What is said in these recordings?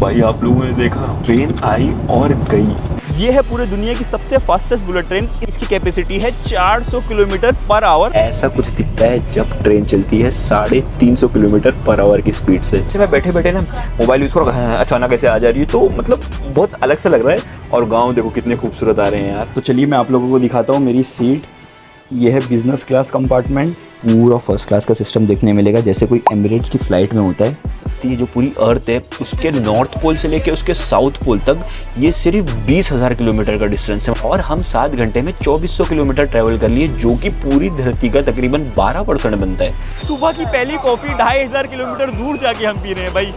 भाई आप लोगों ने देखा, ट्रेन आई और गई। ये है पूरे दुनिया की सबसे फास्टेस्ट बुलेट ट्रेन। इसकी कैपेसिटी है 400 किलोमीटर पर आवर। ऐसा कुछ दिखता है जब ट्रेन चलती है 350 किलोमीटर पर आवर की स्पीड से। मैं बैठे बैठे ना मोबाइल यूज कर अचानक ऐसे आ जा रही है, तो मतलब बहुत अलग सा लग रहा है। और गाँव देखो कितने खूबसूरत आ रहे हैं यार। तो चलिए मैं आप लोगों को दिखाता हूँ मेरी सीट। ये है बिजनेस क्लास कंपार्टमेंट। पूरा फर्स्ट क्लास का सिस्टम देखने मिलेगा जैसे कोई एमिरेट्स की फ़्लाइट में होता है। ये जो पूरी अर्थ है उसके नॉर्थ पोल से लेके उसके साउथ पोल तक ये सिर्फ 20,000 किलोमीटर का डिस्टेंस है, और हम 7 घंटे में 2400 किलोमीटर ट्रैवल कर लिए, जो कि पूरी धरती का तकरीबन 12% बनता है। सुबह की पहली कॉफ़ी 2500 किलोमीटर दूर जाके हम पी रहे हैं भाई।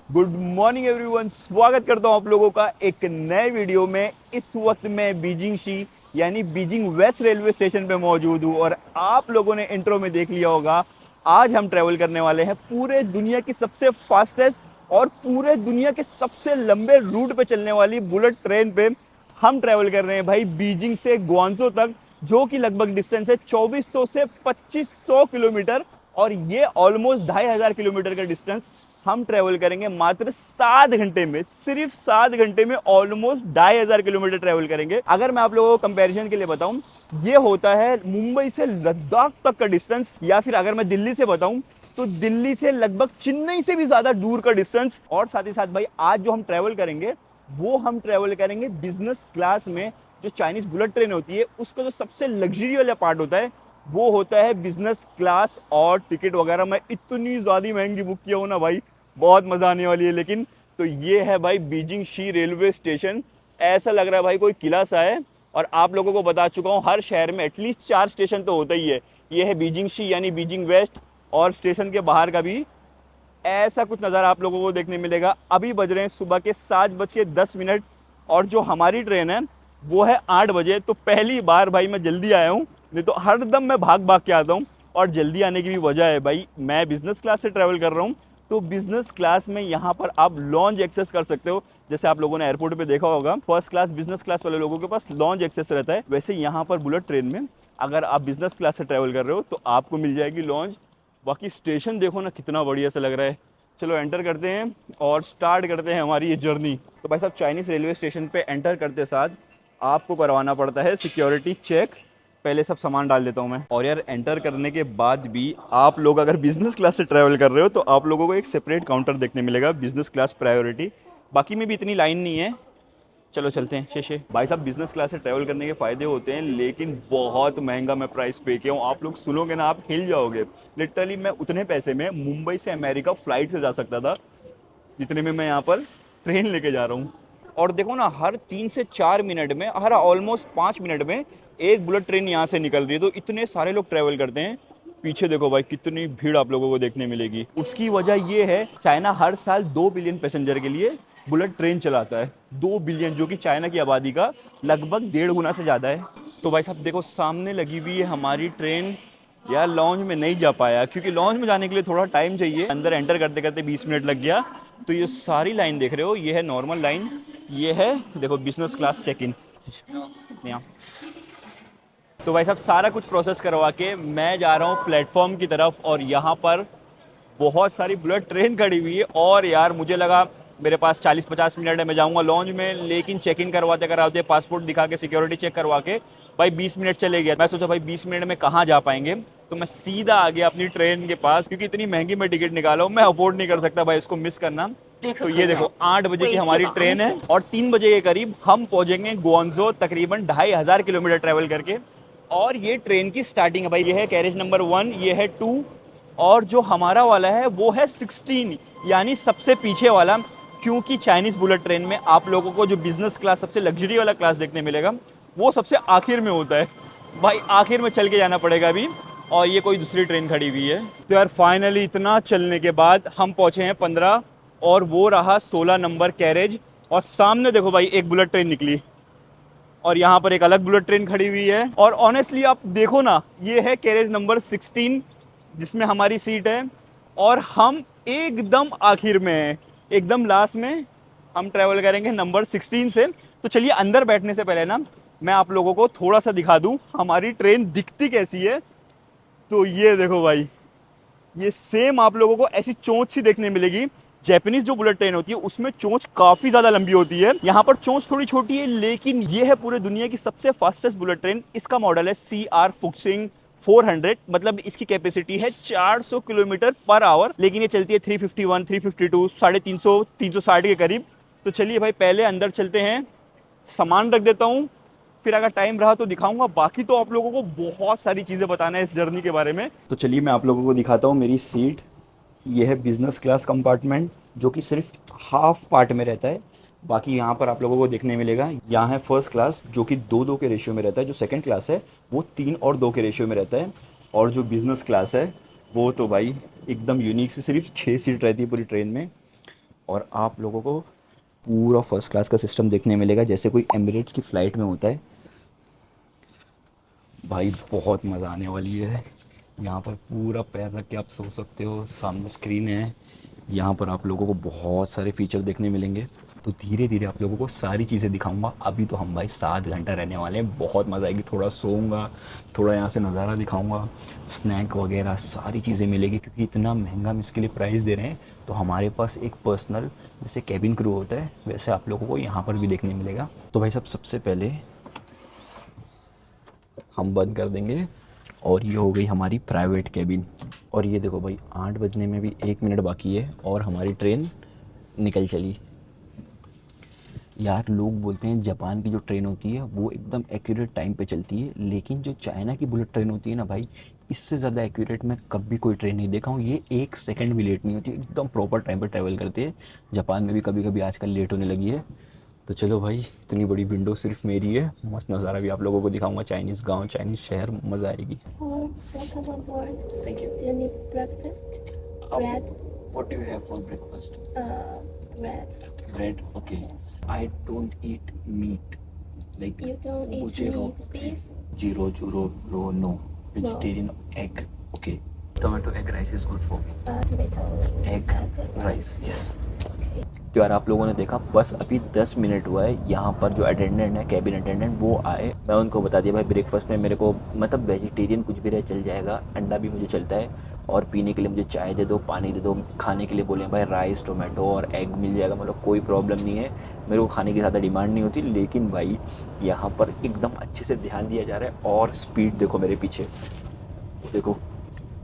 गुड मॉर्निंग एवरीवन, स्वागत करता हूं आप लोगों का एक नए वीडियो में। इस वक्त मैं बीजिंग शी यानी बीजिंग वेस्ट रेलवे स्टेशन पे मौजूद हूं, और आप लोगों ने इंट्रो में देख लिया होगा, आज हम ट्रैवल करने वाले हैं पूरे दुनिया की सबसे फास्टेस्ट और पूरे दुनिया के सबसे लंबे रूट पे चलने वाली बुलेट ट्रेन पे। हम ट्रैवल कर रहे हैं भाई बीजिंग से ग्वांगझो तक, जो कि लगभग डिस्टेंस है 2400 से 2500 किलोमीटर, और ये ऑलमोस्ट 2500 किलोमीटर का डिस्टेंस हम ट्रैवल करेंगे मात्र 7 घंटे में। सिर्फ 7 घंटे में ऑलमोस्ट 2500 किलोमीटर ट्रैवल करेंगे। अगर मैं आप लोगों को कंपैरिजन के लिए बताऊं, ये होता है मुंबई से लद्दाख तक का डिस्टेंस, या फिर अगर मैं दिल्ली से बताऊं तो दिल्ली से लगभग चेन्नई से भी ज्यादा दूर का डिस्टेंस। और साथ ही साथ भाई आज जो हम ट्रैवल करेंगे वो हम ट्रैवल करेंगे बिजनेस क्लास में। जो चाइनीज बुलेट ट्रेन होती है उसका जो सबसे लग्जरी वाला पार्ट होता है वो होता है बिजनेस क्लास। और टिकट वगैरह मैं इतनी ज़्यादा महंगी बुक किया हूँ ना भाई, बहुत मज़ा आने वाली है। लेकिन तो ये है भाई बीजिंग शी रेलवे स्टेशन। ऐसा लग रहा है भाई कोई किला सा है। और आप लोगों को बता चुका हूँ हर शहर में एटलीस्ट 4 स्टेशन तो होता ही है। ये है बीजिंग शी यानी बीजिंग वेस्ट, और स्टेशन के बाहर का भी ऐसा कुछ नज़ारा आप लोगों को देखने मिलेगा। अभी बज रहे हैं सुबह के 7:10, और जो हमारी ट्रेन है वो है 8 बजे। तो पहली बार भाई मैं जल्दी आया हूँ, नहीं तो हर दम मैं भाग भाग के आता हूँ। और जल्दी आने की भी वजह है भाई, मैं बिज़नेस क्लास से ट्रैवल कर रहा हूँ, तो बिज़नेस क्लास में यहाँ पर आप लॉन्ज एक्सेस कर सकते हो। जैसे आप लोगों ने एयरपोर्ट पे देखा होगा, फर्स्ट क्लास बिजनेस क्लास वाले लोगों के पास लॉन्ज एक्सेस रहता है, वैसे यहाँ पर बुलेट ट्रेन में अगर आप बिज़नेस क्लास से ट्रैवल कर रहे हो तो आपको मिल जाएगी लॉन्ज। बाकी स्टेशन देखो ना कितना बढ़िया से लग रहा है। चलो एंटर करते हैं और स्टार्ट करते हैं हमारी ये जर्नी। तो भाई साहब चाइनीज़ रेलवे स्टेशन पे एंटर करते साथ आपको करवाना पड़ता है सिक्योरिटी चेक। पहले सब सामान डाल देता हूँ मैं। और यार एंटर करने के बाद भी आप लोग अगर बिज़नेस क्लास से ट्रैवल कर रहे हो तो आप लोगों को एक सेपरेट काउंटर देखने मिलेगा, बिज़नेस क्लास प्रायोरिटी। बाकी में भी इतनी लाइन नहीं है। चलो चलते हैं शेषे। भाई साहब बिज़नेस क्लास से ट्रैवल करने के फ़ायदे होते हैं, लेकिन बहुत महंगा मैं प्राइस पे किया हूँ। आप लोग सुनोगे ना आप हिल जाओगे। लिटरली मैं उतने पैसे में मुंबई से अमेरिका फ़्लाइट से जा सकता था जितने में मैं यहाँ पर ट्रेन लेके जा रहा हूँ। और देखो ना हर 3 से 4 मिनट में, हर ऑलमोस्ट 5 मिनट में एक बुलेट ट्रेन यहाँ से निकल रही है। तो इतने सारे लोग ट्रैवल करते हैं। पीछे देखो भाई कितनी भीड़ आप लोगों को देखने मिलेगी। उसकी वजह ये है, चाइना हर साल 2 बिलियन पैसेंजर के लिए बुलेट ट्रेन चलाता है। 2 बिलियन, जो कि चाइना की आबादी का लगभग 1.5 गुना से ज़्यादा है। तो भाई साहब देखो सामने लगी हुई है हमारी ट्रेन। यार लॉन्ज में नहीं जा पाया क्योंकि लॉन्ज में जाने के लिए थोड़ा टाइम चाहिए। अंदर एंटर करते करते 20 मिनट लग गया। तो ये सारी लाइन देख रहे हो, ये है नॉर्मल लाइन, ये है देखो बिजनेस क्लास चेक इन। तो भाई साहब सारा कुछ प्रोसेस करवा के मैं जा रहा हूँ प्लेटफॉर्म की तरफ, और यहाँ पर बहुत सारी बुलेट ट्रेन खड़ी हुई है। और यार मुझे लगा मेरे पास 40-50 मिनट है, मैं जाऊँगा लॉन्ज में, लेकिन चेक इन करवाते कराते पासपोर्ट दिखा के सिक्योरिटी चेक करवा के भाई 20 मिनट चले गया। मैं सोचा भाई 20 मिनट में कहाँ जा पाएंगे, तो मैं सीधा आ गया अपनी ट्रेन के पास, क्योंकि इतनी महंगी मैं टिकट निकाला हूँ, मैं अफोर्ड नहीं कर सकता भाई इसको मिस करना। तो ये देखो 8 बजे की हमारी ट्रेन है, और 3 बजे के करीब हम पहुंचेंगे ग्वांगझो, तकरीबन 2500 किलोमीटर ट्रैवल करके। और ये ट्रेन की स्टार्टिंग है भाई। ये है कैरेज नंबर 1, ये है 2, और जो हमारा वाला है वो है 16, यानी सबसे पीछे वाला। क्योंकि चाइनीज़ बुलेट ट्रेन में आप लोगों को जो बिजनेस क्लास, सबसे लग्जरी वाला क्लास देखने मिलेगा, वो सबसे आखिर में होता है भाई। आखिर में चल के जाना पड़ेगा अभी। और ये कोई दूसरी ट्रेन खड़ी हुई है। तो यार फाइनली इतना चलने के बाद हम पहुंचे हैं 15, और वो रहा 16 नंबर कैरेज। और सामने देखो भाई एक बुलेट ट्रेन निकली, और यहाँ पर एक अलग बुलेट ट्रेन खड़ी हुई है। और ऑनेस्टली आप देखो ना, ये है कैरेज नंबर 16 जिसमें हमारी सीट है, और हम एकदम आखिर में हैं, एकदम लास्ट में हम ट्रैवल करेंगे नंबर 16 से। तो चलिए अंदर बैठने से पहले ना मैं आप लोगों को थोड़ा सा दिखा दूं हमारी ट्रेन दिखती कैसी है। तो ये देखो भाई, ये सेम आप लोगों को ऐसी चोंच सी देखने मिलेगी। जैपनीज जो बुलेट ट्रेन होती है उसमें चोंच काफी ज्यादा लंबी होती है, यहाँ पर चोंच थोड़ी छोटी है, लेकिन ये है पूरे दुनिया की सबसे फास्टेस्ट बुलेट ट्रेन। इसका मॉडल है CR फुक्सिंग 400, मतलब इसकी कैपेसिटी है 400 किलोमीटर पर आवर, लेकिन ये चलती है 351, 352, 350, 360 के करीब। तो चलिए भाई पहले अंदर चलते हैं, सामान रख देता हूँ, फिर अगर टाइम रहा तो दिखाऊंगा। बाकी तो आप लोगों को बहुत सारी चीज़ें बताना है इस जर्नी के बारे में। तो चलिए मैं आप लोगों को दिखाता हूँ मेरी सीट। ये है बिजनेस क्लास कंपार्टमेंट, जो कि सिर्फ हाफ पार्ट में रहता है। बाकी यहाँ पर आप लोगों को देखने मिलेगा, यहाँ है फर्स्ट क्लास जो कि 2-2 के रेशियो में रहता है। जो सेकंड क्लास है वो 3 और 2 के रेशियो में रहता है। और जो बिज़नेस क्लास है वो तो भाई एकदम यूनिक से सिर्फ 6 सीट रहती है पूरी ट्रेन में। और आप लोगों को पूरा फर्स्ट क्लास का सिस्टम देखने मिलेगा, जैसे कोई एमिरेट्स की फ़्लाइट में होता है। भाई बहुत मज़ा आने वाली है। यहाँ पर पूरा पैर रख के आप सो सकते हो, सामने स्क्रीन है। यहाँ पर आप लोगों को बहुत सारे फीचर देखने मिलेंगे। तो धीरे धीरे आप लोगों को सारी चीज़ें दिखाऊंगा। अभी तो हम भाई 7 घंटा रहने वाले हैं, बहुत मज़ा आएगी। थोड़ा सोऊंगा, थोड़ा यहाँ से नज़ारा दिखाऊंगा, स्नैक वगैरह सारी चीज़ें मिलेगी, क्योंकि इतना महंगा हम इसके लिए प्राइस दे रहे हैं। तो हमारे पास एक पर्सनल जैसे कैबिन क्रू होता है, वैसे आप लोगों को यहाँ पर भी देखने मिलेगा। तो भाई साहब सबसे पहले हम बंद कर देंगे, और ये हो गई हमारी प्राइवेट कैबिन। और ये देखो भाई 8 बजने में भी 1 मिनट बाकी है और हमारी ट्रेन निकल चली। यार लोग बोलते हैं जापान की जो ट्रेन होती है वो एकदम एक्यूरेट टाइम पे चलती है, लेकिन जो चाइना की बुलेट ट्रेन होती है ना भाई, इससे ज़्यादा एक्यूरेट मैं कभी कोई ट्रेन नहीं देखा हूँ। ये 1 सेकंड भी लेट नहीं होती, एकदम प्रॉपर टाइम पे ट्रैवल करती है। जापान में भी कभी कभी आजकल लेट होने लगी है। तो चलो भाई, इतनी बड़ी विंडो सिर्फ मेरी है, मस्त नज़ारा भी आप लोगों को दिखाऊंगा। चाइनीज़ गांव, चाइनीज़ शहर, मज़ा आएगी। Welcome on board. Thank you. Do you need breakfast? Bread? What do you have for breakfast? Bread. Bread. Okay. Yes. I don't eat meat. Like You don't eat Bujero. meat, beef? Zero, no. Vegetarian egg. Okay. Tomato egg rice is good for me. Tomato. Egg rice. Yes. तो यार आप लोगों ने देखा, बस अभी 10 minute हुआ है, यहाँ पर जो अटेंडेंट है, कैबिन अटेंडेंट, वो आए। मैं उनको बता दिया भाई ब्रेकफास्ट में मेरे को मतलब वेजिटेरियन कुछ भी रहे चल जाएगा, अंडा भी मुझे चलता है, और पीने के लिए मुझे चाय दे दो, पानी दे दो। खाने के लिए बोले भाई राइस, टोमेटो और एग मिल जाएगा, मतलब कोई प्रॉब्लम नहीं है। मेरे को खाने की ज़्यादा डिमांड नहीं होती, लेकिन भाई यहाँ पर एकदम अच्छे से ध्यान दिया जा रहा है। और स्पीड देखो मेरे पीछे, देखो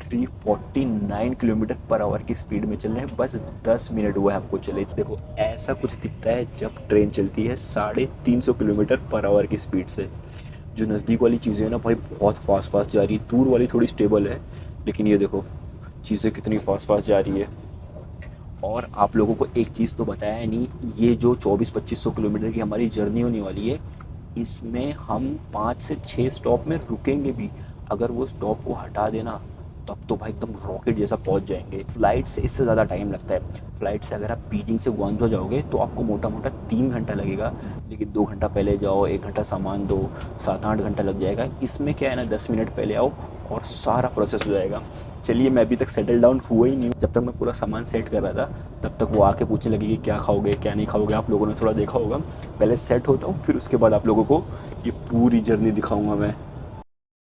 349 किलोमीटर पर आवर की स्पीड में चल रहे हैं। बस 10 मिनट हुआ है हमको चले। देखो ऐसा कुछ दिखता है जब ट्रेन चलती है 350 किलोमीटर पर आवर की स्पीड से। जो नज़दीक वाली चीज़ें हैं ना भाई बहुत फास्ट जा रही है, दूर वाली थोड़ी स्टेबल है, लेकिन ये देखो चीज़ें कितनी फास्ट जा रही है। और आप लोगों को एक चीज़ तो बताया नहीं, ये जो 2400-2500 किलोमीटर की हमारी जर्नी होने वाली है, इसमें हम 5 से 6 स्टॉप में रुकेंगे भी। अगर वो स्टॉप को हटा देना तब तो भाई एकदम रॉकेट जैसा पहुंच जाएंगे। फ्लाइट से इससे ज़्यादा टाइम लगता है। फ्लाइट से अगर आप बीजिंग से ग्वांझो जाओगे तो आपको मोटा 3 घंटा लगेगा, लेकिन 2 घंटा पहले जाओ, 1 घंटा सामान दो, 7-8 घंटा लग जाएगा। इसमें क्या है ना, 10 मिनट पहले आओ और सारा प्रोसेस हो जाएगा। चलिए मैं अभी तक सेटल डाउन हुआ ही नहीं हूँ। जब तक मैं पूरा सामान सेट कर रहा था तब तक वो आके पूछने लगी कि क्या खाओगे क्या नहीं खाओगे। आप लोगों ने थोड़ा देखा होगा। पहले सेट होता हूँ, फिर उसके बाद आप लोगों को ये पूरी जर्नी दिखाऊंगा मैं।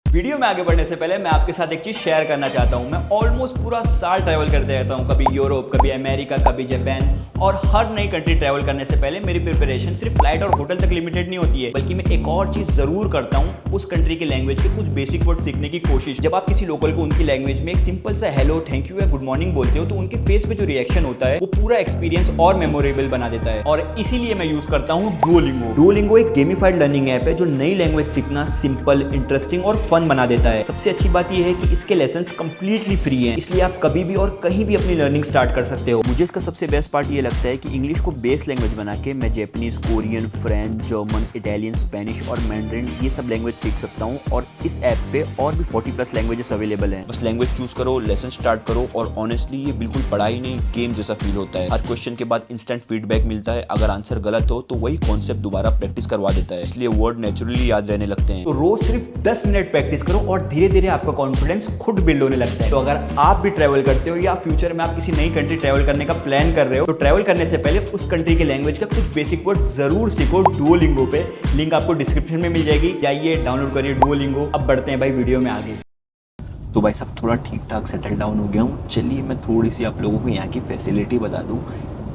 वीडियो में आगे बढ़ने से पहले मैं आपके साथ एक चीज़ शेयर करना चाहता हूं। मैं ऑलमोस्ट पूरा साल ट्रैवल करते रहता हूं, कभी यूरोप, कभी अमेरिका, कभी जापान, और हर नई कंट्री ट्रैवल करने से पहले मेरी प्रिपरेशन सिर्फ फ्लाइट और होटल तक लिमिटेड नहीं होती है, बल्कि मैं एक और चीज़ ज़रूर करता हूं, उस कंट्री की लैंग्वेज के कुछ बेसिक वर्ड सीखने की कोशिश। जब आप किसी लोकल को उनकी लैंग्वेज में एक सिंपल सा हेलो, थैंक यू या गुड मॉर्निंग बोलते हो, तो उनके फेस पे जो रिएक्शन होता है वो पूरा एक्सपीरियंस और मेमोरेबल बना देता है। और इसीलिए मैं यूज़ करता हूँ डुओलिंगो। डुओलिंगो एक गेमिफाइड लर्निंग ऐप है जो नई लैंग्वेज सीखना सिंपल, इंटरेस्टिंग और फन बना देता है। सबसे अच्छी बात यह है कि इसके लेसन्स कंप्लीटली फ्री हैं, इसलिए आप कभी भी और कहीं भी अपनी लर्निंग स्टार्ट कर सकते हो। मुझे इसका सबसे बेस्ट पार्ट ये लगता है कि इंग्लिश को बेस लैंग्वेज बना के मैं Japanese, Korean, French, German, Italian, Spanish और मैंड्रिन ये सब लैंग्वेज सीख सकता हूँ। और इस ऐप पे और भी 40+ लैंग्वेजेस अवेलेबल हैं। बस लैंग्वेज चूज करो, लेसन स्टार्ट करो, और ऑनेस्टली ये बिल्कुल पढ़ाई नहीं, गेम जैसा फील होता है। हर क्वेश्चन के बाद इंस्टेंट फीडबैक मिलता है। अगर आंसर गलत हो तो वही कॉन्सेप्ट दोबारा प्रैक्टिस करवा देता है, इसलिए वर्ड नेचुरली याद रहने लगते हैं। तो रोज सिर्फ 10 मिनट प्रैक्टिस करो और धीरे धीरे आपका कॉन्फिडेंस खुद बिल्ड होने लगता है। तो अगर आप भी ट्रैवल करते हो या फ्यूचर में आप किसी नई कंट्री ट्रैवल करने का प्लान कर रहे हो, तो ट्रैवल ट्रैवल करने से पहले उस कंट्री के लैंग्वेज का कुछ बेसिक वर्ड जरूर सीखो डुओलिंगो पे। लिंक आपको डिस्क्रिप्शन में मिल जाएगी, जाइए डाउनलोड करिए डुओलिंगो। अब बढ़ते हैं भाई वीडियो में आगे। तो भाई साहब थोड़ा ठीक ठाक सेटल डाउन हो गया हूँ। चलिए मैं थोड़ी सी आप लोगों को यहाँ की फैसिलिटी बता दूँ।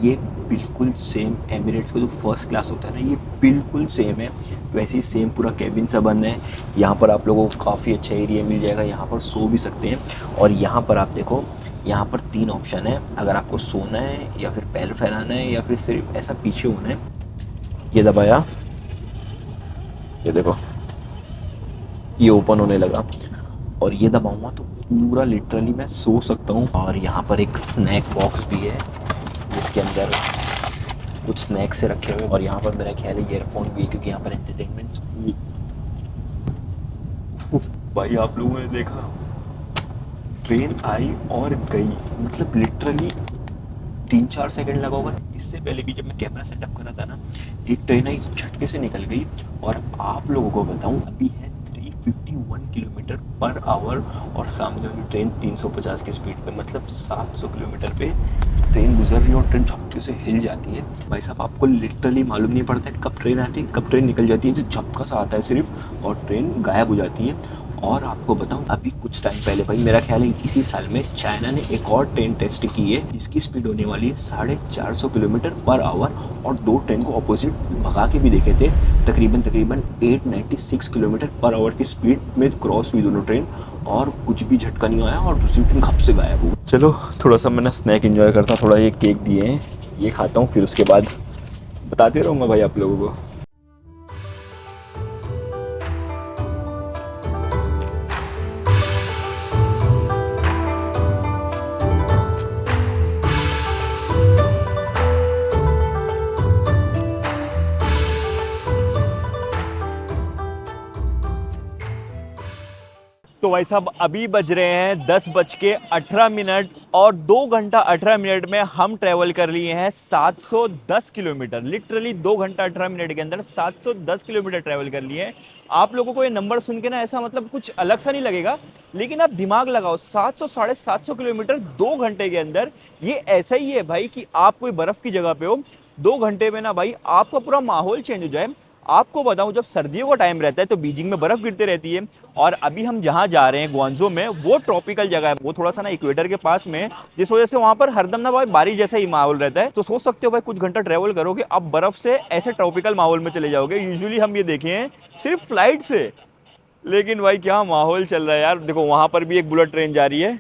ये बिल्कुल सेम एमिरेट्स का जो फर्स्ट क्लास होता है ना, ये बिल्कुल सेम है। वैसे ही सेम पूरा कैबिन सा बंद है। यहाँ पर आप लोगों को काफ़ी अच्छा एरिया मिल जाएगा, यहाँ पर सो भी सकते हैं। और यहाँ पर आप देखो, यहाँ पर 3 ऑप्शन है। अगर आपको सोना है या फिर पैर फैलाना है या फिर सिर्फ ऐसा पीछे होना है, ये दबाया, ये देखो ये ओपन होने लगा। और ये दबाऊंगा तो पूरा लिटरली मैं सो सकता हूँ। और यहाँ पर एक स्नैक बॉक्स भी है जिसके अंदर कुछ स्नैक्स से रखे हुए। और यहाँ पर मेरा ख्याल है ईयरफोन भी, क्योंकि यहाँ पर एंटरटेनमेंट। भाई आप लोगों ने देखा, ट्रेन आई और गई, मतलब लिटरली 3-4 सेकंड लगा होगा। इससे पहले भी जब मैं कैमरा सेटअप कर रहा था ना, एक ट्रेन आई झटके से निकल गई। और आप लोगों को बताऊं, अभी है 351 किलोमीटर पर आवर और सामने वाली ट्रेन 350 की स्पीड पे, मतलब 700 किलोमीटर पे ट्रेन गुजर रही है और ट्रेन झपके से हिल जाती है। भाई साहब आपको लिटरली मालूम नहीं पड़ता है कब ट्रेन आती है कब ट्रेन निकल जाती है। जो झपका सा आता है सिर्फ, और ट्रेन गायब हो जाती है। और आपको बताऊं, अभी कुछ टाइम पहले भाई मेरा ख्याल है इसी साल में चाइना ने एक और ट्रेन टेस्ट की है जिसकी स्पीड होने वाली है 450 किलोमीटर पर आवर। और 2 ट्रेन को अपोजिट भगा के भी देखे थे, तकरीबन 896 किलोमीटर पर आवर की स्पीड में क्रॉस हुई दोनों ट्रेन, और कुछ भी झटका नहीं आया और दूसरी ट्रेन खप से गायब हो। चलो थोड़ा सा मैंने स्नैक एंजॉय करता, थोड़ा ये केक दिए हैं, ये खाता हूँ, फिर उसके बाद बताते रहूँगा भाई आप लोगों को। तो भाई साहब अभी बज रहे हैं 10:18 और 2 घंटा 18 मिनट में हम ट्रेवल कर लिए हैं 710 किलोमीटर। लिटरली 2 घंटा 18 मिनट के अंदर 710 किलोमीटर ट्रेवल कर लिए हैं। आप लोगों को ये नंबर सुन के ना ऐसा मतलब कुछ अलग सा नहीं लगेगा, लेकिन आप दिमाग लगाओ, 700-750 किलोमीटर 2 घंटे के अंदर। ये ऐसा ही है भाई कि आप कोई बर्फ की जगह पे हो, 2 घंटे में ना भाई आपका पूरा माहौल चेंज हो जाए। आपको बताऊं, जब सर्दियों का टाइम रहता है तो बीजिंग में बर्फ गिरती रहती है। और अभी हम जहां जा रहे हैं ग्वांगझो में, वो ट्रॉपिकल जगह है, वो थोड़ा सा ना इक्वेटर के पास में, जिस वजह से वहां पर हरदम ना भाई बारिश जैसा ही माहौल रहता है। तो सोच सकते हो भाई कुछ घंटा ट्रेवल करोगे, अब बर्फ से ऐसे ट्रॉपिकल माहौल में चले जाओगे। यूजुअली हम ये देखे हैं सिर्फ फ्लाइट से, लेकिन भाई क्या माहौल चल रहा है यार। देखो वहां पर भी एक बुलेट ट्रेन जा रही है,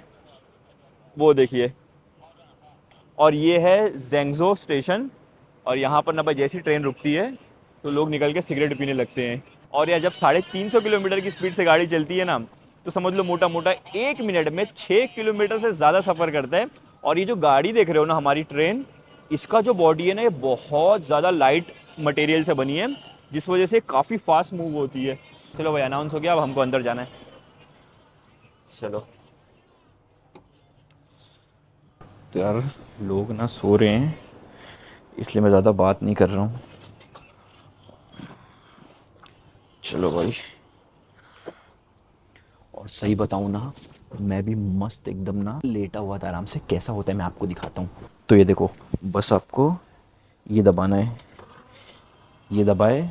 वो देखिए। और ये है ज़ेंगज़ो स्टेशन। और यहाँ पर ना भाई जैसी ट्रेन रुकती है तो लोग निकल के सिगरेट पीने लगते हैं। और यार जब 350 किलोमीटर की स्पीड से गाड़ी चलती है ना, तो समझ लो मोटा मोटा 1 मिनट में 6 किलोमीटर से ज़्यादा सफ़र करता है। और ये जो गाड़ी देख रहे हो ना, हमारी ट्रेन, इसका जो बॉडी है ना, ये बहुत ज़्यादा लाइट मटेरियल से बनी है, जिस वजह से काफ़ी फास्ट मूव होती है। चलो भाई अनाउंस हो गया, अब हमको अंदर जाना है। चलो। तो यार लोग ना सो रहे हैं, इसलिए मैं ज़्यादा बात नहीं कर रहा हूँ। चलो भाई। और सही बताऊँ ना, मैं भी मस्त एकदम ना लेटा हुआ था आराम से। कैसा होता है मैं आपको दिखाता हूँ। तो ये देखो, बस आपको ये दबाना है, ये दबाए,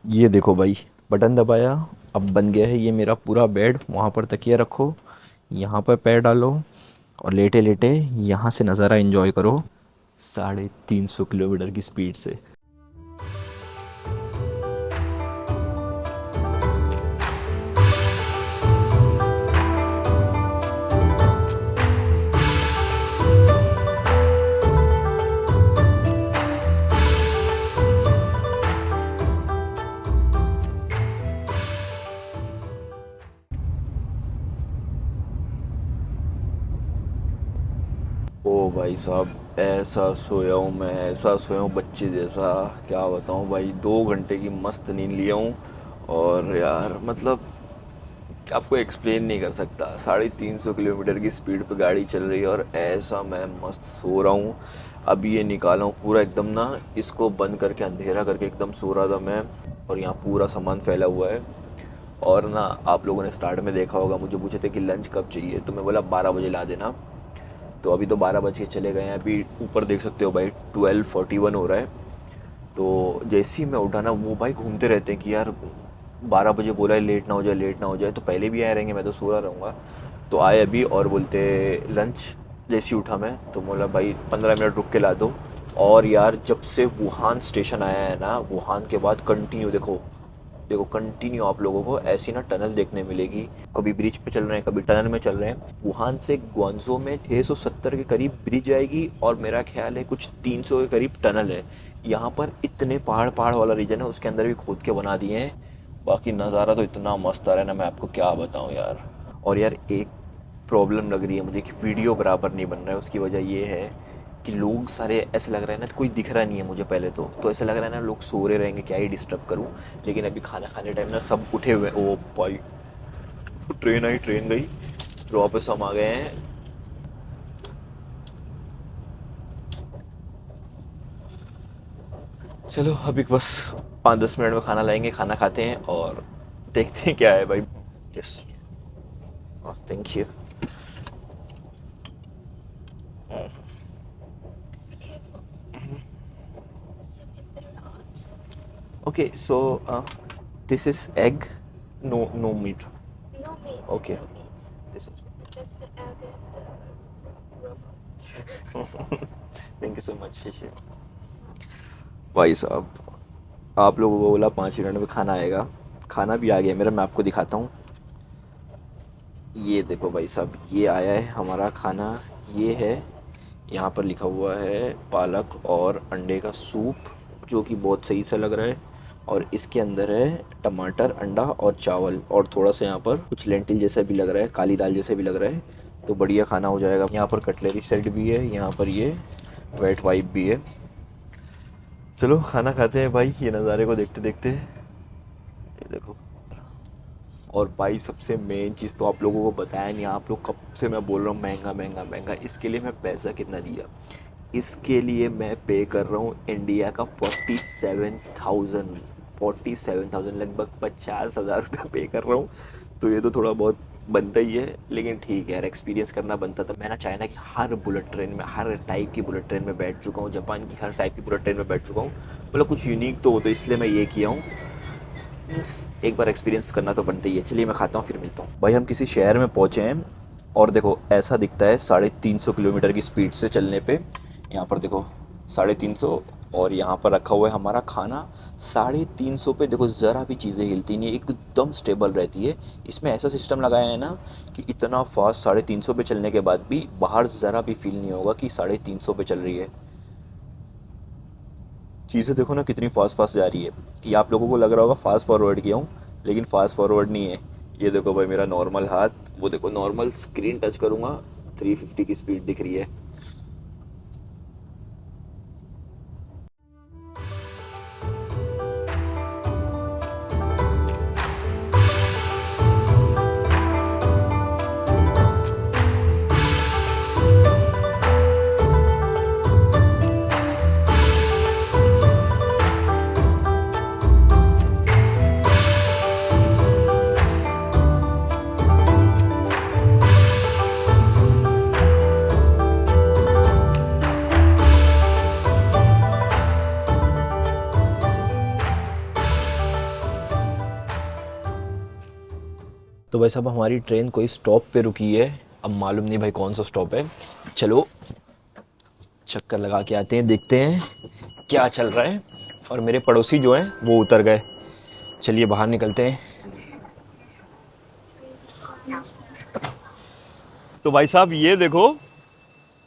ये देखो भाई बटन दबाया, अब बन गया है ये मेरा पूरा बेड। वहाँ पर तकिया रखो, यहाँ पर पैर डालो और लेटे लेटे यहाँ से नज़ारा एंजॉय करो 350 किलोमीटर की स्पीड से। ओ भाई साहब, ऐसा सोया हूँ मैं, ऐसा सोया हूँ बच्चे जैसा, क्या बताऊँ भाई। 2 घंटे की मस्त नींद लिया हूँ। और यार मतलब आपको एक्सप्लेन नहीं कर सकता। 350 किलोमीटर की स्पीड पे गाड़ी चल रही है और ऐसा मैं मस्त सो रहा हूँ। अभी ये निकाला हूँ पूरा एकदम ना, इसको बंद करके अंधेरा करके एकदम सो रहा था मैं। और यहाँ पूरा सामान फैला हुआ है। और ना आप लोगों ने स्टार्ट में देखा होगा, मुझे पूछे थे कि लंच कब चाहिए, तो मैं बोला 12 बजे ला देना। तो अभी तो 12 बजे चले गए हैं, अभी ऊपर देख सकते हो भाई 12:41 हो रहा है। तो जैसे ही मैं उठा ना, वो भाई घूमते रहते हैं कि यार 12 बजे बोला है लेट ना हो जाए, लेट ना हो जाए। तो पहले भी आए रहेंगे, मैं तो सो रहा रहूँगा। तो आए अभी और बोलते लंच। जैसे ही उठा मैं तो बोला भाई 15 मिनट रुक के ला दो। और यार जब से वुहान स्टेशन आया है ना, वुहान के बाद कंटिन्यू देखो देखो कंटिन्यू आप लोगों को ऐसी ना टनल देखने मिलेगी। कभी ब्रिज पे चल रहे हैं, कभी टनल में चल रहे हैं। वुहान से ग्वांगझो में 670 के करीब ब्रिज आएगी और मेरा ख्याल है कुछ 300 के करीब टनल है। यहाँ पर इतने पहाड़ पहाड़ वाला रीजन है, उसके अंदर भी खोद के बना दिए हैं। बाकी नज़ारा तो इतना मस्त आ रहा है ना, मैं आपको क्या बताऊँ यार। और यार एक प्रॉब्लम लग रही है मुझे कि वीडियो बराबर नहीं बन रहा है। उसकी वजह ये है कि लोग सारे ऐसे लग रहा है ना, कोई दिख रहा नहीं है मुझे पहले तो ऐसा लग रहा है ना लोग सो रहे रहेंगे, क्या ही डिस्टर्ब करूं। लेकिन अभी खाना खाने टाइम ना सब उठे हुए हैं। ओ भाई ट्रेन आई, ट्रेन गई, फिर वापस हम आ गए हैं। चलो अभी बस 5-10 मिनट में खाना लाएंगे, खाना खाते हैं और देखते हैं क्या है भाई। Yes, thank you. Be careful. The soup is very hot. Okay, so this is egg, no meat. No meat. Okay. No meat. This is Just the egg and the robot. Thank you so much. शिशे भाई साहब, आप लोगों को बोला 5 minute में खाना आएगा, खाना भी आ गया मेरा। मैं आपको दिखाता हूँ। ये देखो भाई साहब, ये आया है हमारा खाना। ये है, यहाँ पर लिखा हुआ है पालक और अंडे का सूप, जो कि बहुत सही सा लग रहा है। और इसके अंदर है टमाटर, अंडा और चावल, और थोड़ा सा यहाँ पर कुछ लेंटिल जैसा भी लग रहा है, काली दाल जैसा भी लग रहा है। तो बढ़िया खाना हो जाएगा। यहाँ पर कटलेरी सेट भी है, यहाँ पर ये वेट वाइप भी है। चलो खाना खाते हैं भाई, ये नज़ारे को देखते देखते। ये देखो। और भाई सबसे मेन चीज़ तो आप लोगों को बताया नहीं, आप लोग कब से मैं बोल रहा हूँ महंगा महंगा महंगा। इसके लिए मैं पैसा कितना दिया, इसके लिए मैं पे कर रहा हूँ इंडिया का 47,000 लगभग 50,000 रुपया पे कर रहा हूँ। तो ये तो थोड़ा बहुत बनता ही है, लेकिन ठीक है यार, एक्सपीरियंस करना बनता था। मैं ना चाइना की हर बुलेट ट्रेन में, हर टाइप की बुलेट ट्रेन में बैठ चुका हूँ, जापान की हर टाइप की बुलेट ट्रेन में बैठ चुका हूँ। मतलब कुछ यूनिक तो हो, तो इसलिए मैं ये किया हूँ। एक बार एक्सपीरियंस करना तो बनता ही है। चलिए मैं खाता हूँ, फिर मिलता हूँ। भाई हम किसी शहर में पहुँचे हैं और देखो ऐसा दिखता है 350 किलोमीटर की स्पीड से चलने पे। यहाँ पर देखो 350, और यहाँ पर रखा हुआ है हमारा खाना 350 पे। देखो ज़रा भी चीज़ें हिलती नहीं, एकदम स्टेबल रहती है। इसमें ऐसा सिस्टम लगाया है ना कि इतना फास्ट 350 पे चलने के बाद भी बाहर ज़रा भी फील नहीं होगा कि 350 पे चल रही है। चीज़ें देखो ना कितनी फास्ट जा रही है। ये आप लोगों को लग रहा होगा फास्ट फॉरवर्ड किया हूँ, लेकिन फास्ट फॉरवर्ड नहीं है। ये देखो भाई मेरा नॉर्मल हाथ, वो देखो नॉर्मल स्क्रीन टच करूँगा 350 की स्पीड दिख रही है। तो भाई साहब हमारी ट्रेन कोई स्टॉप पे रुकी है, अब मालूम नहीं भाई कौन सा स्टॉप है। चलो चक्कर लगा के आते हैं, देखते हैं क्या चल रहा है। और मेरे पड़ोसी जो हैं वो उतर गए। चलिए बाहर निकलते हैं। तो भाई साहब ये देखो,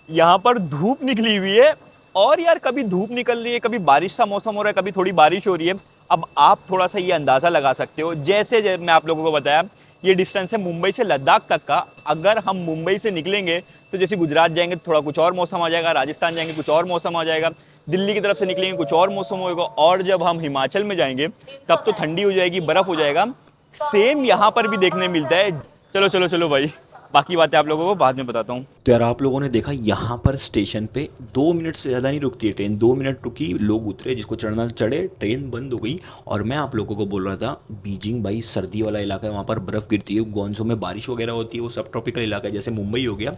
यहाँ पर धूप निकली हुई है। और यार कभी धूप निकल रही है, कभी बारिश सा मौसम हो रहा है, कभी थोड़ी बारिश हो रही है। अब आप थोड़ा सा ये अंदाज़ा लगा सकते हो, जैसे मैं आप लोगों को बताया ये डिस्टेंस है मुंबई से लद्दाख तक का। अगर हम मुंबई से निकलेंगे तो जैसे गुजरात जाएंगे तो थोड़ा कुछ और मौसम आ जाएगा, राजस्थान जाएंगे कुछ और मौसम आ जाएगा, दिल्ली की तरफ से निकलेंगे कुछ और मौसम होगा, और जब हम हिमाचल में जाएंगे तब तो ठंडी हो जाएगी, बर्फ़ हो जाएगा। सेम यहाँ पर भी देखने मिलता है। चलो चलो चलो भाई, बाकी बातें आप लोगों को बाद में बताता हूँ। तो यार आप लोगों ने देखा यहाँ पर स्टेशन पे 2 मिनट से ज़्यादा नहीं रुकती है ट्रेन। 2 मिनट रुकी, लोग उतरे, जिसको चढ़ना चढ़े, ट्रेन बंद हो गई। और मैं आप लोगों को बोल रहा था बीजिंग भाई सर्दी वाला इलाका है, वहाँ पर बर्फ़ गिरती है, ग्वांझो में बारिश वगैरह होती है, वो सब ट्रॉपिकल इलाका है जैसे मुंबई हो गया।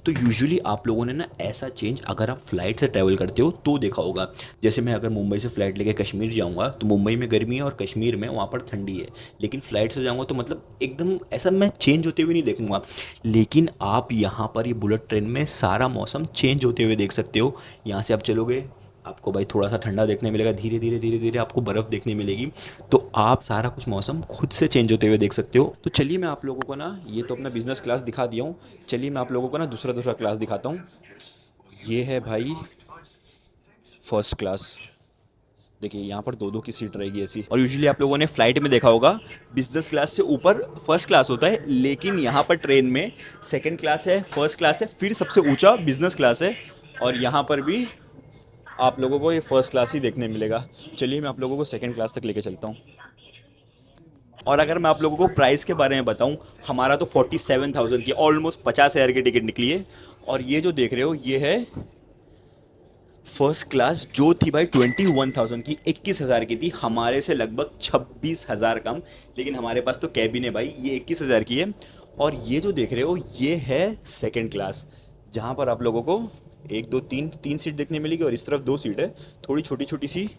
तो यूजुअली आप लोगों ने ना ऐसा चेंज अगर आप फ्लाइट से ट्रैवल करते हो तो देखा होगा। जैसे मैं अगर मुंबई से फ़्लाइट लेके कश्मीर जाऊँगा तो मुंबई में गर्मी है और कश्मीर में वहाँ पर ठंडी है, लेकिन फ़्लाइट से जाऊँगा तो मतलब एकदम ऐसा मैं चेंज होते हुए नहीं देखूँगा। लेकिन आप यहाँ पर ये बुलेट ट्रेन में सारा मौसम चेंज होते हुए देख सकते हो। यहाँ से आप चलोगे, आपको भाई थोड़ा सा ठंडा देखने मिलेगा, धीरे धीरे धीरे धीरे आपको बर्फ़ देखने मिलेगी। तो आप सारा कुछ मौसम खुद से चेंज होते हुए देख सकते हो। तो चलिए मैं आप लोगों को ना, ये तो अपना बिजनेस क्लास दिखा दिया हूँ, चलिए मैं आप लोगों को ना दूसरा क्लास दिखाता हूँ। ये है भाई फर्स्ट क्लास। देखिए यहाँ पर 2-2 की सीट रहेगी ऐसी। और यूजुअली आप लोगों ने फ्लाइट में देखा होगा बिजनेस क्लास से ऊपर फर्स्ट क्लास होता है, लेकिन यहाँ पर ट्रेन में सेकंड क्लास है, फर्स्ट क्लास है, फिर सबसे ऊंचा बिजनेस क्लास है। और यहाँ पर भी आप लोगों को ये फर्स्ट क्लास ही देखने मिलेगा। चलिए मैं आप लोगों को सेकंड क्लास तक लेके चलता हूँ। और अगर मैं आप लोगों को प्राइस के बारे में बताऊं, हमारा तो 47,000 की, ऑलमोस्ट 50,000 की टिकट निकली है। और ये जो देख रहे हो ये है फर्स्ट क्लास, जो थी भाई 21,000 की, 21,000 की थी, हमारे से लगभग 26,000 कम। लेकिन हमारे पास तो कैबिन है भाई, ये 21,000 की है। और ये जो देख रहे हो ये है सेकंड क्लास, जहाँ पर आप लोगों को 1 2 3 सीट देखने मिलेगी और इस तरफ 2 सीट है, थोड़ी छोटी छोटी सी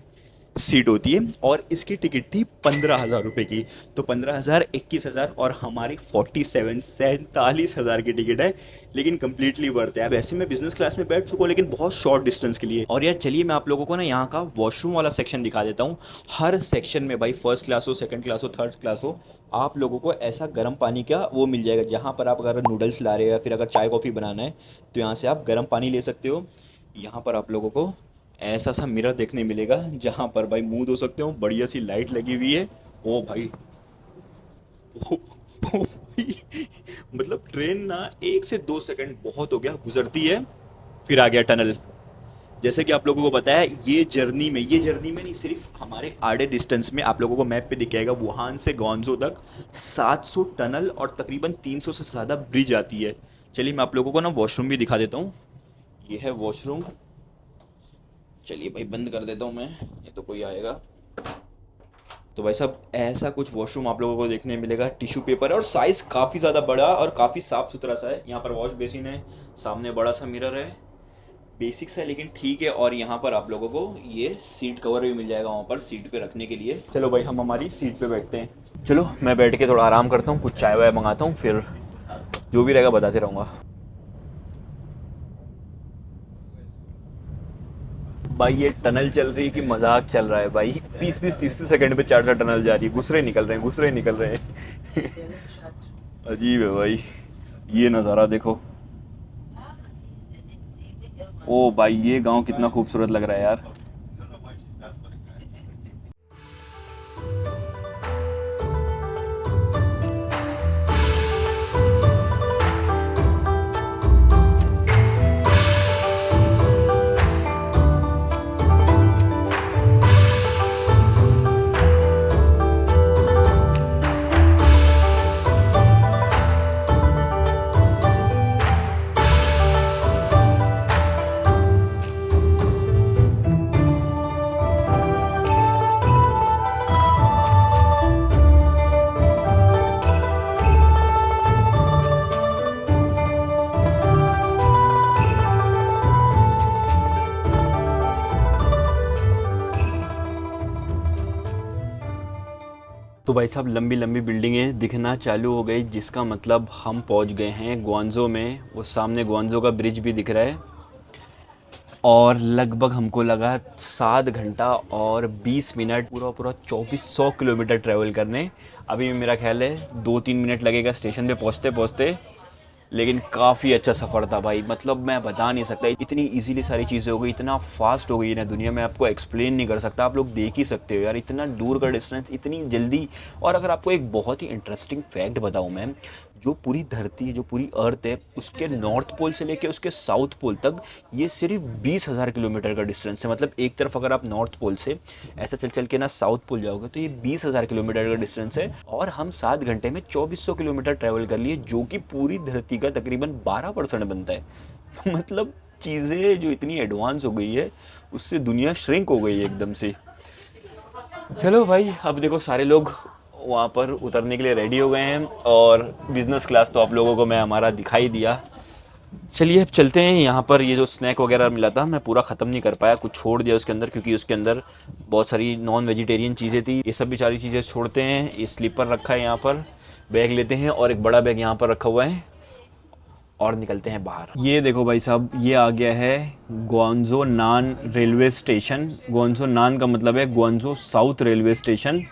सीट होती है। और इसकी टिकट थी 15,000 रुपये की। तो 15,000, 21,000 और हमारी 47,000 की टिकट है, लेकिन कम्प्लीटली वर्थ है। वैसे मैं बिजनेस क्लास में बैठ चुका हूँ, लेकिन बहुत शॉर्ट डिस्टेंस के लिए। और यार चलिए मैं आप लोगों को ना यहाँ का वॉशरूम वाला सेक्शन दिखा देता हूँ। हर सेक्शन में भाई फर्स्ट क्लास हो, सेकंड क्लास हो, थर्ड क्लास हो, आप लोगों को ऐसा गर्म पानी का वो मिल जाएगा। जहाँ पर आप अगर नूडल्स ला रहे हो या फिर अगर चाय कॉफ़ी बनाना है तो यहाँ से आप गर्म पानी ले सकते हो। यहाँ पर आप लोगों को ऐसा सा मिरर देखने मिलेगा जहाँ पर भाई मुंह धो सकते हो, बढ़िया सी लाइट लगी हुई है। ओ भाई ओ, ओ भाई मतलब ट्रेन ना 1 से 2 सेकंड बहुत हो गया गुजरती है, फिर आ गया टनल। जैसे कि आप लोगों को पता है ये जर्नी में नहीं, सिर्फ हमारे आधे डिस्टेंस में आप लोगों को मैप पे दिखेगा वुहान से ग्वांझो तक 700 टनल और तकरीबन 300 से ज़्यादा ब्रिज आती है। चलिए मैं आप लोगों को ना वॉशरूम भी दिखा देता हूँ। ये है वॉशरूम, चलिए भाई बंद कर देता हूँ मैं, ये तो कोई आएगा। तो भाई साहब ऐसा कुछ वॉशरूम आप लोगों को देखने मिलेगा। टिश्यू पेपर है और साइज़ काफ़ी ज़्यादा बड़ा और काफ़ी साफ़ सुथरा सा है। यहाँ पर वॉश बेसिन है, सामने बड़ा सा मिरर है, बेसिक्स है लेकिन ठीक है। और यहाँ पर आप लोगों को ये सीट कवर भी मिल जाएगा वहाँ पर सीट पे रखने के लिए। चलो भाई हम हमारी सीट पे बैठते हैं। चलो मैं बैठ के थोड़ा आराम करता हूँ, कुछ चाय वाय मंगाता हूँ, फिर जो भी रहेगा बताते रहूँगा। भाई ये टनल चल रही है कि मजाक चल रहा है भाई, 20-20 30 सेकंड पे 4 टनल जा रही है, घुसरे निकल रहे हैं अजीब है भाई, ये नज़ारा देखो। ओ भाई ये गांव कितना खूबसूरत लग रहा है यार। तो भाई साहब लंबी लंबी बिल्डिंगें दिखना चालू हो गई, जिसका मतलब हम पहुंच गए हैं ग्वांझो में। वो सामने ग्वांझो का ब्रिज भी दिख रहा है। और लगभग हमको लगा 7 घंटा और 20 मिनट, पूरा 2400 किलोमीटर ट्रैवल करने। अभी मेरा ख्याल है 2-3 मिनट लगेगा स्टेशन पे पहुंचते, लेकिन काफ़ी अच्छा सफ़र था भाई। मतलब मैं बता नहीं सकता, इतनी इजीली सारी चीज़ें हो गई, इतना फास्ट हो गई है ना दुनिया, मैं आपको एक्सप्लेन नहीं कर सकता। आप लोग देख ही सकते हो यार, इतना दूर का डिस्टेंस इतनी जल्दी। और अगर आपको एक बहुत ही इंटरेस्टिंग फैक्ट बताऊं मैं, जो पूरी धरती है, जो पूरी अर्थ है, उसके नॉर्थ पोल से लेके उसके साउथ पोल तक ये सिर्फ 20,000 किलोमीटर का डिस्टेंस है। मतलब एक तरफ अगर आप नॉर्थ पोल से ऐसा चल के ना साउथ पोल जाओगे तो ये 20,000 किलोमीटर का डिस्टेंस है। और हम 7 घंटे में 2400 किलोमीटर ट्रैवल कर लिए, जो कि पूरी धरती का तकरीबन 12% बनता है। मतलब चीज़ें जो इतनी एडवांस हो गई है उससे दुनिया श्रिंक हो गई है एकदम से। चलो भाई, अब देखो सारे लोग वहाँ पर उतरने के लिए रेडी हो गए हैं और बिज़नेस क्लास तो आप लोगों को मैं हमारा दिखाई दिया। चलिए अब चलते हैं। यहाँ पर ये जो स्नैक वगैरह मिला था मैं पूरा ख़त्म नहीं कर पाया, कुछ छोड़ दिया उसके अंदर, क्योंकि उसके अंदर बहुत सारी नॉन वेजिटेरियन चीज़ें थी। ये सब भी सारी चीज़ें छोड़ते हैं। ये स्लीपर रखा है यहाँ पर, बैग लेते हैं और एक बड़ा बैग यहाँ पर रखा हुआ है और निकलते हैं बाहर। ये देखो भाई साहब, ये आ गया है ग्वांगझो नान रेलवे स्टेशन। ग्वांगझो नान का मतलब है ग्वांगझो साउथ रेलवे स्टेशन।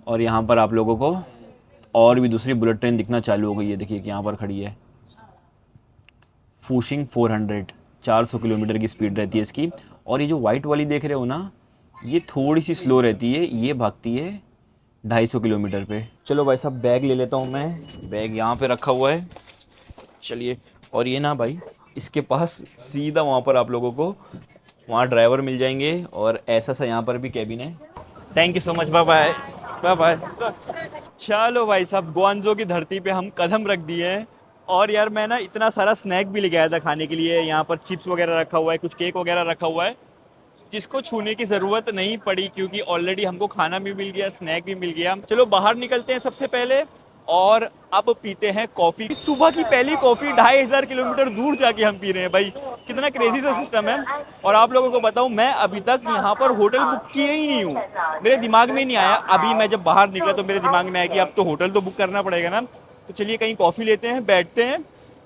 और यहाँ पर आप लोगों को और भी दूसरी बुलेट ट्रेन दिखना चालू हो गई है। देखिए कि यहाँ पर खड़ी है फूशिंग 400 किलोमीटर की स्पीड रहती है इसकी। और ये जो वाइट वाली देख रहे हो ना, ये थोड़ी सी स्लो रहती है, ये भागती है 250 किलोमीटर पे। चलो भाई साहब, बैग ले लेता हूँ मैं। बैग यहाँ पे रखा हुआ है। चलिए, और ये ना भाई, इसके पास सीधा वहाँ पर आप लोगों को वहाँ ड्राइवर मिल जाएंगे और ऐसा सा यहाँ पर भी कैबिन है। Thank you so much, bye bye bye bye. चलो भाई साहब, ग्वांगझो की धरती पे हम कदम रख दिए हैं। और यार मैं ना इतना सारा स्नैक भी लेके आया था खाने के लिए। यहाँ पर चिप्स वगैरह रखा हुआ है, कुछ केक वगैरह रखा हुआ है, जिसको छूने की ज़रूरत नहीं पड़ी क्योंकि ऑलरेडी हमको खाना भी मिल गया, स्नैक भी मिल गया। चलो बाहर निकलते हैं सबसे पहले और अब पीते हैं कॉफ़ी। सुबह की पहली कॉफ़ी 2500 किलोमीटर दूर जाके हम पी रहे हैं भाई। कितना क्रेजी सा सिस्टम है। और आप लोगों को बताऊं, मैं अभी तक यहाँ पर होटल बुक किए ही नहीं हूँ। मेरे दिमाग में नहीं आया। अभी मैं जब बाहर निकला तो मेरे दिमाग में आया कि अब तो होटल तो बुक करना पड़ेगा ना। तो चलिए कहीं कॉफ़ी लेते हैं, बैठते हैं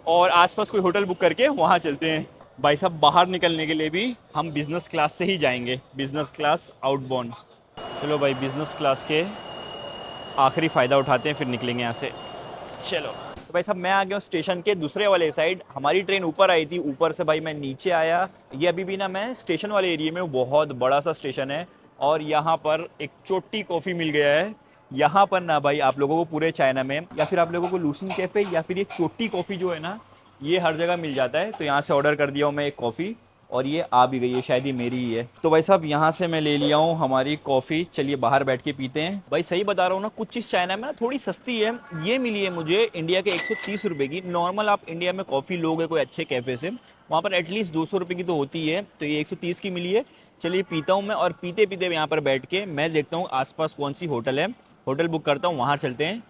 और आसपास कोई होटल बुक करके वहाँ चलते हैं। भाई साहब, बाहर निकलने के लिए भी हम बिज़नेस क्लास से ही जाएंगे, बिज़नेस क्लास आउटबाउंड। चलो भाई, बिज़नेस क्लास के आखिरी फ़ायदा उठाते हैं, फिर निकलेंगे यहाँ से। चलो तो भाई साहब, मैं आ गया हूँ स्टेशन के दूसरे वाले साइड। हमारी ट्रेन ऊपर आई थी, ऊपर से भाई मैं नीचे आया। ये अभी भी ना मैं स्टेशन वाले एरिया में हूँ, बहुत बड़ा सा स्टेशन है। और यहाँ पर एक चोटी कॉफ़ी मिल गया है। यहाँ पर ना भाई आप लोगों को पूरे चाइना में, या फिर आप लोगों को लूसिन कैफ़े या फिर ये चोटी कॉफ़ी जो है ना, ये हर जगह मिल जाता है। तो यहाँ से ऑर्डर कर दिया हूँ मैं एक कॉफ़ी और ये आ भी गई है, शायद ये मेरी ही है। तो भाई साहब, यहाँ से मैं ले लिया हूँ हमारी कॉफ़ी। चलिए बाहर बैठ के पीते हैं। भाई सही बता रहा हूँ ना, कुछ चीज़ चाइना में ना थोड़ी सस्ती है। ये मिली है मुझे इंडिया के 130 रुपये की। नॉर्मल आप इंडिया में कॉफ़ी लोगे कोई अच्छे कैफ़े से, वहाँ पर एटलीस्ट 200 रुपये की तो होती है। तो ये 130 की मिली है। चलिए पीता हूँ मैं, और पीते पीते यहाँ पर बैठ के मैं देखता हूँ आसपास कौन सी होटल है, होटल बुक करता हूँ, वहाँ चलते हैं।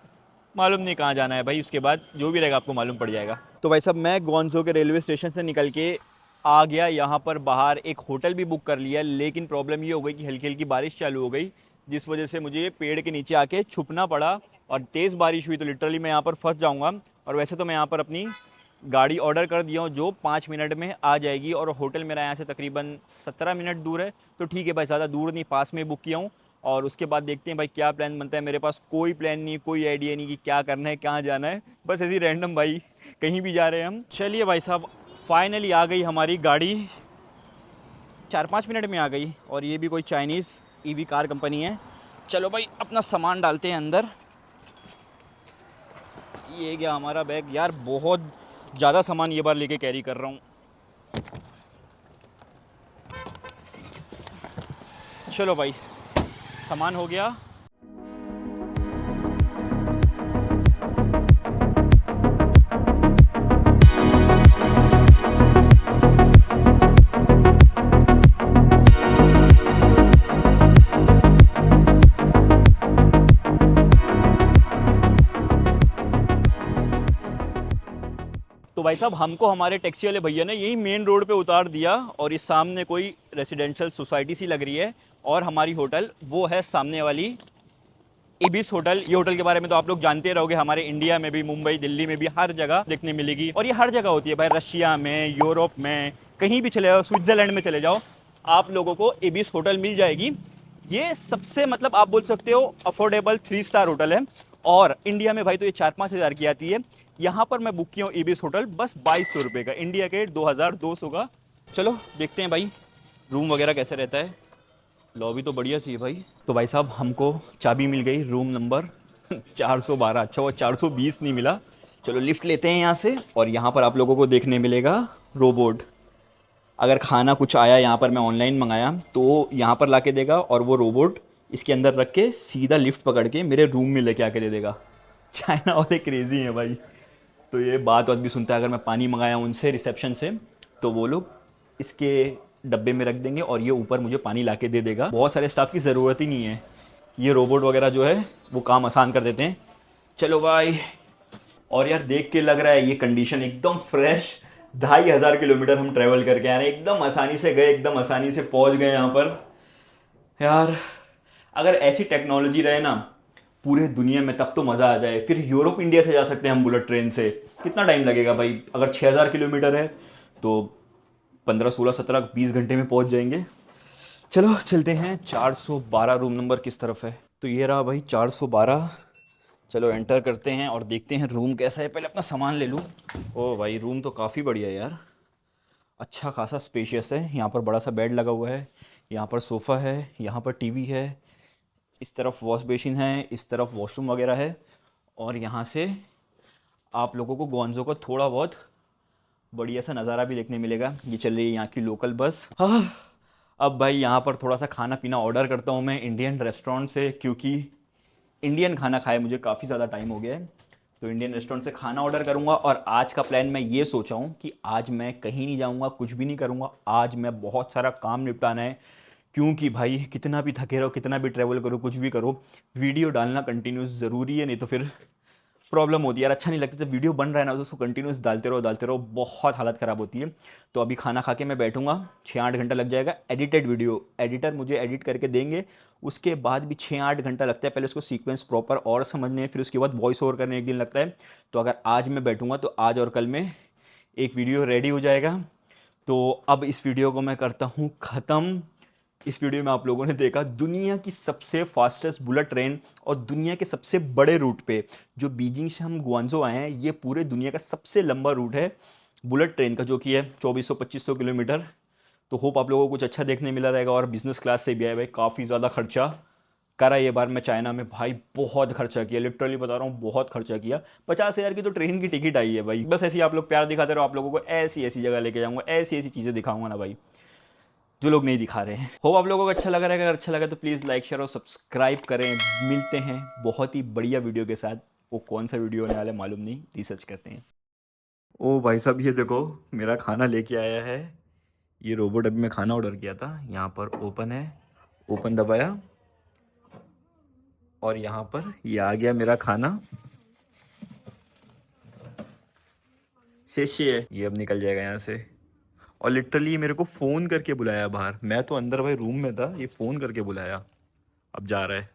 मालूम नहीं कहाँ जाना है भाई, उसके बाद जो भी रहेगा आपको मालूम पड़ जाएगा। तो भाई साहब, मैं ग्वांगझो के रेलवे स्टेशन से निकल के आ गया यहाँ पर बाहर। एक होटल भी बुक कर लिया, लेकिन प्रॉब्लम ये हो गई कि हल्की हल्की बारिश चालू हो गई, जिस वजह से मुझे पेड़ के नीचे आके छुपना पड़ा। और तेज़ बारिश हुई तो लिटरली मैं यहाँ पर फंस जाऊँगा। और वैसे तो मैं यहाँ पर अपनी गाड़ी ऑर्डर कर दिया हूँ जो 5 मिनट में आ जाएगी, और होटल मेरा यहाँ से तकरीबन 17 मिनट दूर है। तो ठीक है भाई, ज़्यादा दूर नहीं, पास में बुक किया हूँ। और उसके बाद देखते हैं भाई क्या प्लान बनता है। मेरे पास कोई प्लान नहीं, कोई आइडिया नहीं कि क्या करना है, कहाँ जाना है। बस ऐसे ही रैंडम भाई कहीं भी जा रहे हैं हम। चलिए भाई साहब, फाइनली आ गई हमारी गाड़ी, 4-5 मिनट में आ गई। और ये भी कोई चाइनीज़ ईवी कार कंपनी है। चलो भाई, अपना सामान डालते हैं अंदर। ये गया हमारा बैग। यार बहुत ज़्यादा सामान ये बार लेके कैरी कर रहा हूँ। चलो भाई, सामान हो गया। तो भाई साहब, हमको हमारे टैक्सी वाले भैया ने यही मेन रोड पे उतार दिया, और इस सामने कोई रेजिडेंशियल सोसाइटी सी लग रही है। और हमारी होटल वो है सामने वाली इबिस होटल। ये होटल के बारे में तो आप लोग जानते रहोगे, हमारे इंडिया में भी, मुंबई दिल्ली में भी हर जगह देखने मिलेगी। और ये हर जगह होती है भाई, रशिया में, यूरोप में, कहीं भी चले जाओ, स्विट्ज़रलैंड में चले जाओ, आप लोगों को इबिस होटल मिल जाएगी। ये सबसे मतलब आप बोल सकते हो अफोर्डेबल 3 स्टार होटल है। और इंडिया में भाई तो ये 4-5 हज़ार की आती है। यहाँ पर मैं बुक किया हूँ इबिस होटल बस 2200 रुपये का, इंडिया के 2200 का। चलो देखते हैं भाई रूम वगैरह कैसे रहता है। लॉबी तो बढ़िया सी है भाई। तो भाई साहब, हमको चाबी मिल गई रूम नंबर 412। अच्छा वो 420 नहीं मिला। चलो लिफ्ट लेते हैं यहाँ से। और यहाँ पर आप लोगों को देखने मिलेगा रोबोट। अगर खाना कुछ आया यहाँ पर, मैं ऑनलाइन मंगाया, तो यहाँ पर ला के देगा, और वो रोबोट इसके अंदर रख के सीधा लिफ्ट पकड़ के मेरे रूम में लेके आके दे देगा। चाइना वाले क्रेजी हैं भाई। तो ये बात भी सुनता है। अगर मैं पानी मंगाया हूँ उनसे रिसेप्शन से, तो वो लोग इसके डब्बे में रख देंगे और ये ऊपर मुझे पानी ला के दे देगा। बहुत सारे स्टाफ की ज़रूरत ही नहीं है, ये रोबोट वगैरह जो है वो काम आसान कर देते हैं। चलो भाई। और यार देख के लग रहा है ये कंडीशन एकदम फ्रेश। 2500 किलोमीटर हम ट्रैवल करके आ रहे हैं, एकदम आसानी से गए, एकदम आसानी से पहुंच गए यहाँ पर। यार अगर ऐसी टेक्नोलॉजी रहे ना पूरे दुनिया में तब तो मज़ा आ जाए। फिर यूरोप इंडिया से जा सकते हैं हम बुलेट ट्रेन से। कितना टाइम लगेगा भाई? अगर 6000 किलोमीटर है तो 15, 16, 17, 20 घंटे में पहुंच जाएंगे। चलो चलते हैं। 412 रूम नंबर किस तरफ है? तो ये रहा भाई 412। चलो एंटर करते हैं और देखते हैं रूम कैसा है। पहले अपना सामान ले लूँ। ओ भाई रूम तो काफ़ी बढ़िया है यार, अच्छा खासा स्पेशियस है। यहाँ पर बड़ा सा बेड लगा हुआ है, यहाँ पर सोफ़ा है, यहाँ पर टीवी है, इस तरफ वॉश बेसिन है, इस तरफ वॉशरूम वगैरह है। और यहाँ से आप लोगों को ग्वांजो का थोड़ा बहुत बढ़िया सा नज़ारा भी देखने मिलेगा। ये चल रही है यहाँ की लोकल बस। हाँ, अब भाई यहाँ पर थोड़ा सा खाना पीना ऑर्डर करता हूँ मैं इंडियन रेस्टोरेंट से, क्योंकि इंडियन खाना खाए मुझे काफ़ी ज़्यादा टाइम हो गया है। तो इंडियन रेस्टोरेंट से खाना ऑर्डर करूँगा। और आज का प्लान मैं ये सोचा हूँ कि आज मैं कहीं नहीं जाऊँगा, कुछ भी नहीं करूँगा। आज मैं बहुत सारा काम निपटाना है, क्योंकि भाई कितना भी थके रहो, कितना भी ट्रैवल करो, कुछ भी करो, वीडियो डालना कंटिन्यूस ज़रूरी है, नहीं तो फिर प्रॉब्लम होती है यार। अच्छा नहीं लगता जब वीडियो बन रहा है ना तो उसको कंटिन्यूस डालते रहो, बहुत हालत ख़राब होती है। तो अभी खाना खा के मैं बैठूंगा, 6-8 घंटा लग जाएगा। एडिटेड वीडियो एडिटर मुझे एडिट करके देंगे, उसके बाद भी 6-8 घंटा लगता है। पहले उसको सीक्वेंस प्रॉपर और समझने, फिर उसके बाद वॉइस ओवर करने 1 दिन लगता है। तो अगर आज मैं बैठूंगा तो आज और कल में एक वीडियो रेडी हो जाएगा। तो अब इस वीडियो को मैं करता हूँ ख़त्म। इस वीडियो में आप लोगों ने देखा दुनिया की सबसे फास्टेस्ट बुलेट ट्रेन और दुनिया के सबसे बड़े रूट पे, जो बीजिंग से हम ग्वांजो आए हैं, ये पूरे दुनिया का सबसे लंबा रूट है बुलेट ट्रेन का, जो कि है 2400-2500 किलोमीटर। तो होप आप लोगों को कुछ अच्छा देखने मिला रहेगा। और बिजनेस क्लास से भी आए भाई, काफ़ी ज़्यादा खर्चा करा ये बार मैं चाइना में भाई, बहुत खर्चा किया, लिटरली बता रहा हूँ बहुत खर्चा किया। 50,000 की तो ट्रेन की टिकट आई है भाई। बस ऐसे ही आप लोग प्यार दिखाते रहो, आप लोगों को ऐसी ऐसी जगह लेके जाऊँगा, ऐसी ऐसी चीज़ें दिखाऊंगा ना भाई जो लोग नहीं दिखा रहे हैं। होप आप लोगों को अच्छा लगा रहेगा। अगर अच्छा लगा तो प्लीज़ लाइक शेयर और सब्सक्राइब करें। मिलते हैं बहुत ही बढ़िया वीडियो के साथ। वो कौन सा वीडियो होने वाला है मालूम नहीं, रिसर्च करते हैं। ओ भाई साहब ये देखो मेरा खाना लेके आया है ये रोबोट। अभी मैं खाना ऑर्डर किया था, यहाँ पर ओपन है, ओपन दबाया और यहाँ पर ये आ गया मेरा खाना। शेषे है ये, अब निकल जाएगा यहाँ से। और लिटरली मेरे को फ़ोन करके बुलाया बाहर, मैं तो अंदर भाई रूम में था, ये फ़ोन करके बुलाया, अब जा रहा है।